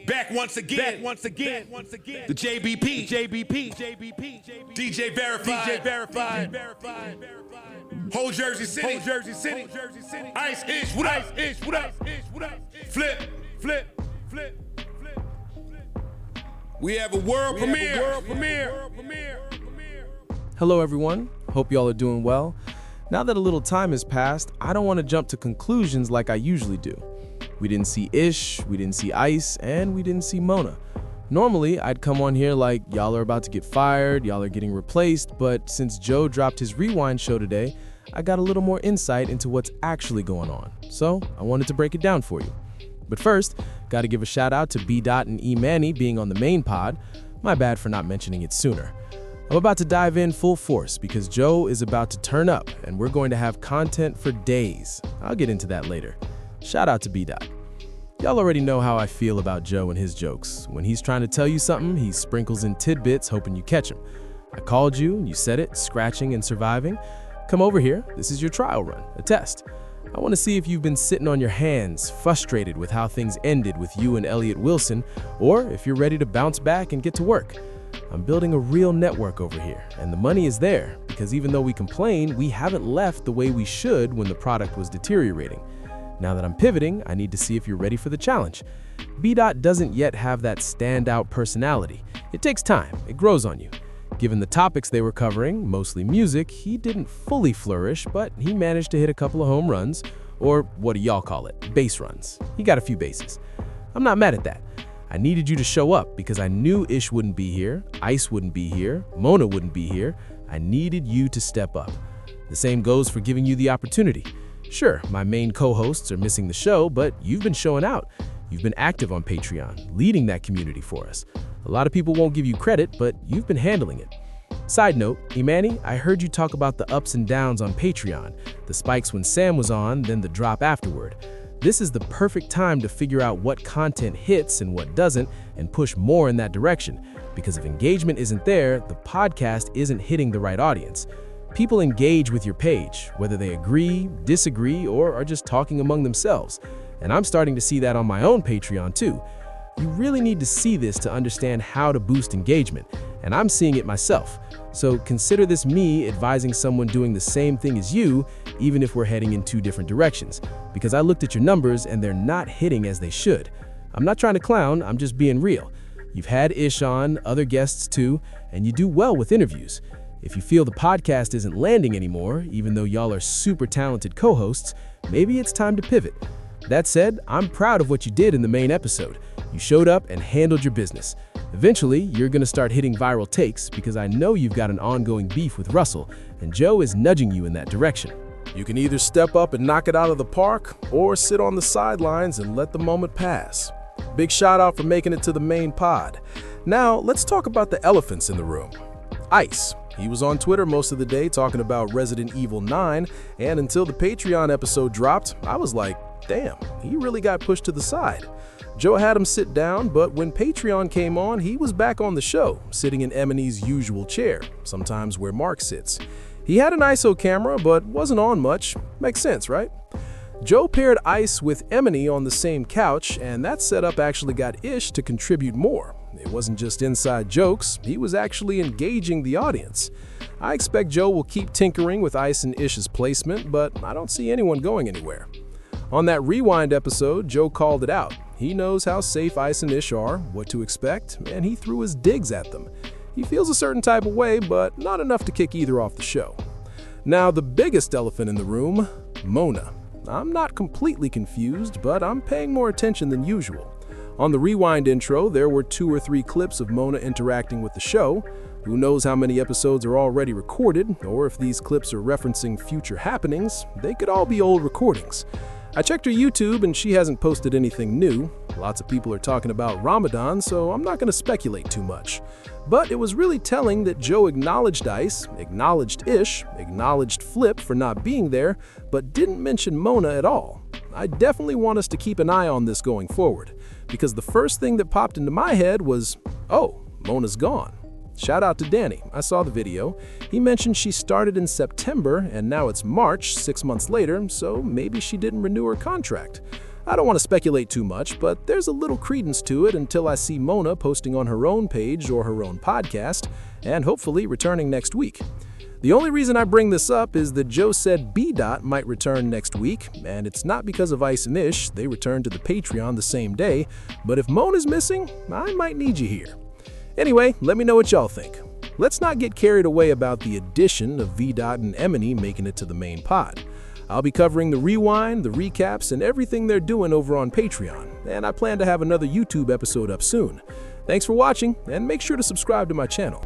Back once again. The JBP. DJ Verified. Whole Jersey City. Ice Ish, what up? Flip. We have a world premiere. Hello everyone, hope y'all are doing well. Now that a little time has passed, I don't want to jump to conclusions like I usually do. We didn't see Ish, we didn't see Ice, and we didn't see Mona. Normally, I'd come on here like y'all are about to get fired, y'all are getting replaced, but since Joe dropped his Rewind show today, I got a little more insight into what's actually going on. So I wanted to break it down for you. But first, gotta give a shout out to B. and E. Manny being on the main pod. My bad for not mentioning it sooner. I'm about to dive in full force because Joe is about to turn up and we're going to have content for days. I'll get into that later. Shout out to B. Y'all already know how I feel about Joe and his jokes. When he's trying to tell you something, he sprinkles in tidbits hoping you catch him. I called you, you said it, scratching and surviving. Come over here, this is your trial run, a test. I want to see if you've been sitting on your hands, frustrated with how things ended with you and Elliott Wilson, or if you're ready to bounce back and get to work. I'm building a real network over here, and the money is there, because even though we complain, we haven't left the way we should when the product was deteriorating. Now that I'm pivoting, I need to see if you're ready for the challenge. B. doesn't yet have that standout personality. It takes time, it grows on you. Given the topics they were covering, mostly music, he didn't fully flourish, but he managed to hit a couple of home runs, or what do y'all call it, base runs. He got a few bases. I'm not mad at that. I needed you to show up because I knew Ish wouldn't be here, Ice wouldn't be here, Mona wouldn't be here. I needed you to step up. The same goes for giving you the opportunity. Sure, my main co-hosts are missing the show, but you've been showing out. You've been active on Patreon, leading that community for us. A lot of people won't give you credit, but you've been handling it. Side note, Imani, I heard you talk about the ups and downs on Patreon, the spikes when Sam was on, then the drop afterward. This is the perfect time to figure out what content hits and what doesn't, and push more in that direction. Because if engagement isn't there, the podcast isn't hitting the right audience. People engage with your page, whether they agree, disagree, or are just talking among themselves. And I'm starting to see that on my own Patreon too. You really need to see this to understand how to boost engagement, and I'm seeing it myself. So consider this me advising someone doing the same thing as you, even if we're heading in two different directions, because I looked at your numbers and they're not hitting as they should. I'm not trying to clown, I'm just being real. You've had Ish on, other guests too, and you do well with interviews. If you feel the podcast isn't landing anymore, even though y'all are super talented co-hosts, maybe it's time to pivot. That said, I'm proud of what you did in the main episode. You showed up and handled your business. Eventually, you're gonna start hitting viral takes because I know you've got an ongoing beef with Russell, and Joe is nudging you in that direction. You can either step up and knock it out of the park, or sit on the sidelines and let the moment pass. Big shout out for making it to the main pod. Now, let's talk about the elephants in the room. Ice. He was on Twitter most of the day talking about Resident Evil 9, and until the Patreon episode dropped, I was like, damn, he really got pushed to the side. Joe had him sit down, but when Patreon came on, he was back on the show, sitting in Eminem's usual chair, sometimes where Mark sits. He had an ISO camera, but wasn't on much. Makes sense, right? Joe paired Ice with Eminem on the same couch, and that setup actually got Ish to contribute more. It wasn't just inside jokes, he was actually engaging the audience. I expect Joe will keep tinkering with Ice and Ish's placement, but I don't see anyone going anywhere. On that Rewind episode, Joe called it out. He knows how safe Ice and Ish are, what to expect, and he threw his digs at them. He feels a certain type of way, but not enough to kick either off the show. Now, the biggest elephant in the room, Mona. I'm not completely confused, but I'm paying more attention than usual. On the Rewind intro, there were 2 or 3 clips of Mona interacting with the show. Who knows how many episodes are already recorded, or if these clips are referencing future happenings, they could all be old recordings. I checked her YouTube and she hasn't posted anything new. Lots of people are talking about Ramadan, so I'm not going to speculate too much. But it was really telling that Joe acknowledged Ice, acknowledged Ish, acknowledged Flip for not being there, but didn't mention Mona at all. I definitely want us to keep an eye on this going forward, because the first thing that popped into my head was, oh, Mona's gone. Shout out to Danny, I saw the video. He mentioned she started in September and now it's March, 6 months later, so maybe she didn't renew her contract. I don't want to speculate too much, but there's a little credence to it until I see Mona posting on her own page or her own podcast, and hopefully returning next week. The only reason I bring this up is that Joe said B. might return next week, and it's not because of Ice and Ish. They returned to the Patreon the same day, but if Mona's missing, I might need you here. Anyway, let me know what y'all think. Let's not get carried away about the addition of V. and Emily making it to the main pod. I'll be covering the rewind, the recaps, and everything they're doing over on Patreon, and I plan to have another YouTube episode up soon. Thanks for watching, and make sure to subscribe to my channel.